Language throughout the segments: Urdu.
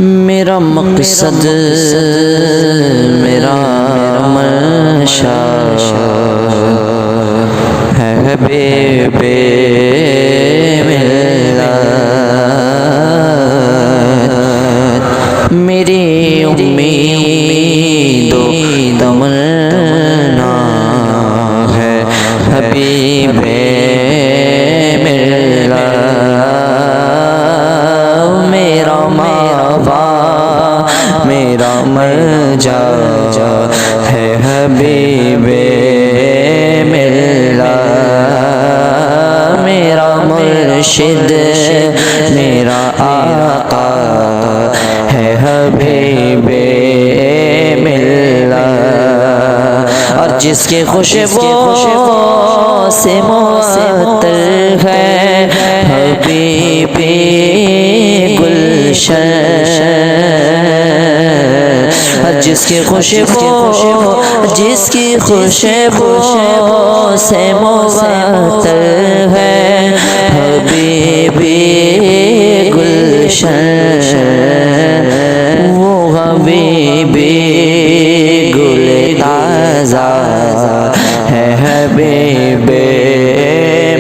میرا مقصد میرا منشا ہے حبیب ملت، میری امید و تمنا ہے حبیب میرا ملجا ہے حبیب ملت، میرا مرشد میرا آقا ہے حبیب ملت، اور جس کی خوشبو سے معطر ہے حبیب گلشن، جس کی خوشبو سے معطر ہے حبیب گلشن، وہ حبیب گل تازہ ہے حبیب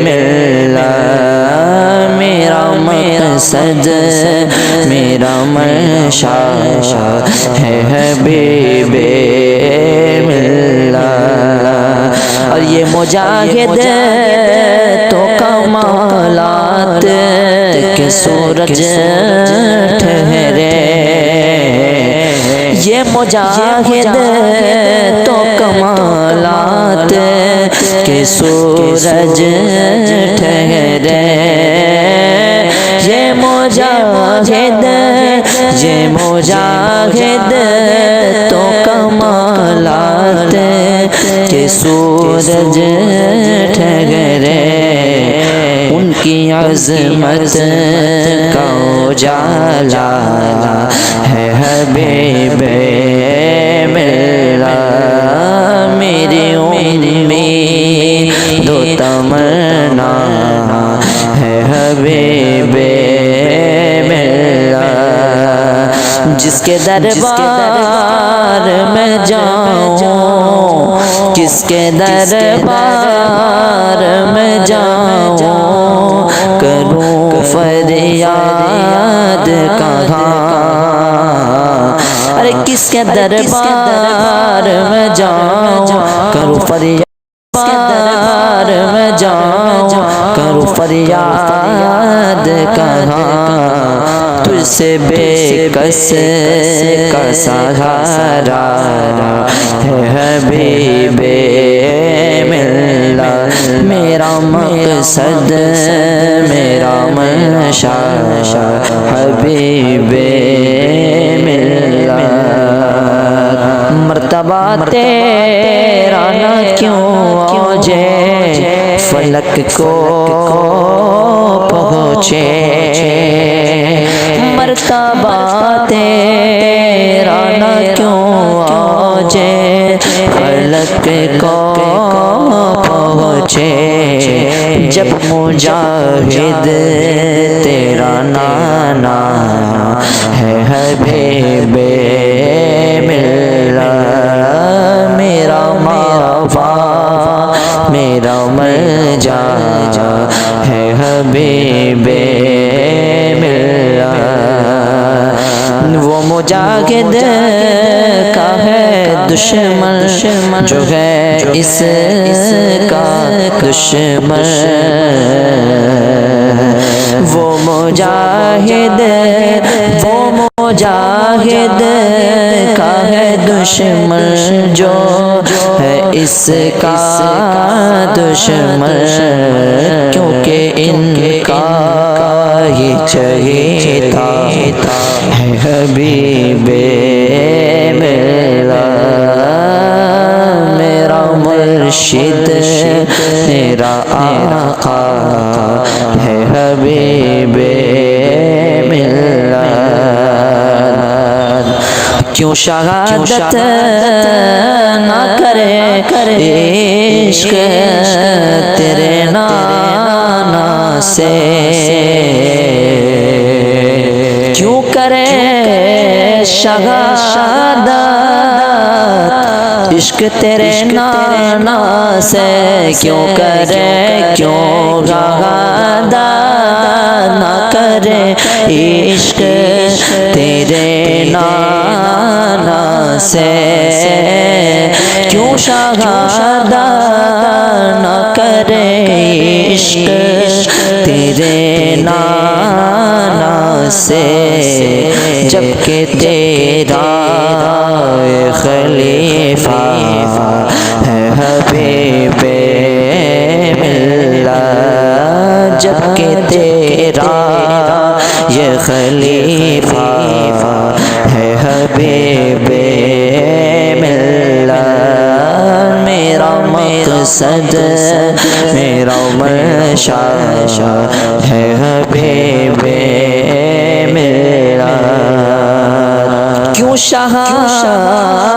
ملت، میرا مقصد میرا منشا ہے حبیب ملت، اور یہ مجاہد تو کمالات کے سورج ٹھہرے، یہ مجاہد تو کمالات کے سورج ٹھہرے، یہ مجاہد تو کمالات کے سورج ٹھہرے، ان کی عظمت کا اجالا ہے حبیب ملت، میری امید و تمنا ہے حبیب ملت، جس کے دربار میں جاؤں، کس کے دربار میں جاؤں، کروں فریاد کہاں، ارے کس کے دربار میں جاؤں کروں فریاد، میں جاؤں کروں فریاد کہاں، تجھ سے بے کس کا سہارا ہے حبیب ملت، میرا مقصد میرا منشا حبیب ملت، مرتبہ تیرا نہ کیوں اوجے فلک کو پہنچے، مرتبہ تیرا نہ کیوں اوجے فلک کو پہنچے، جب مجاہد تیرا نانا ہے حبیب ملت، میرا مافا میرا ملجا ہے حبیب ملت، وہ مجاہد کا ہے دشمن جو ہے اس کا دشمن، وہ مجاہد کا ہے دشمن جو ہے اس کا دشمن، کیونکہ ان کا ہی چہیتا ہے حبیب ملت، میرا مرشد میرا آقا ہے حبیب ملت، کیوں شہادت نہ کرے عشق تیرے نانا سے، کیوں کرے شہادت عشق تیرے نانا سے کیوں کرے کیوں غادہ نہ کرے عشق تیرے نانا سے کیوں شہادہ نہ کرے عشق تیرے نانا سے جبکہ تیرا خلیفہ ہے حبیب ملت جبکہ تیرا یہ خلیفہ ہے حبیب ملت میرا مقصد میرا منشا ہے حبیب ملت کیوں شہادت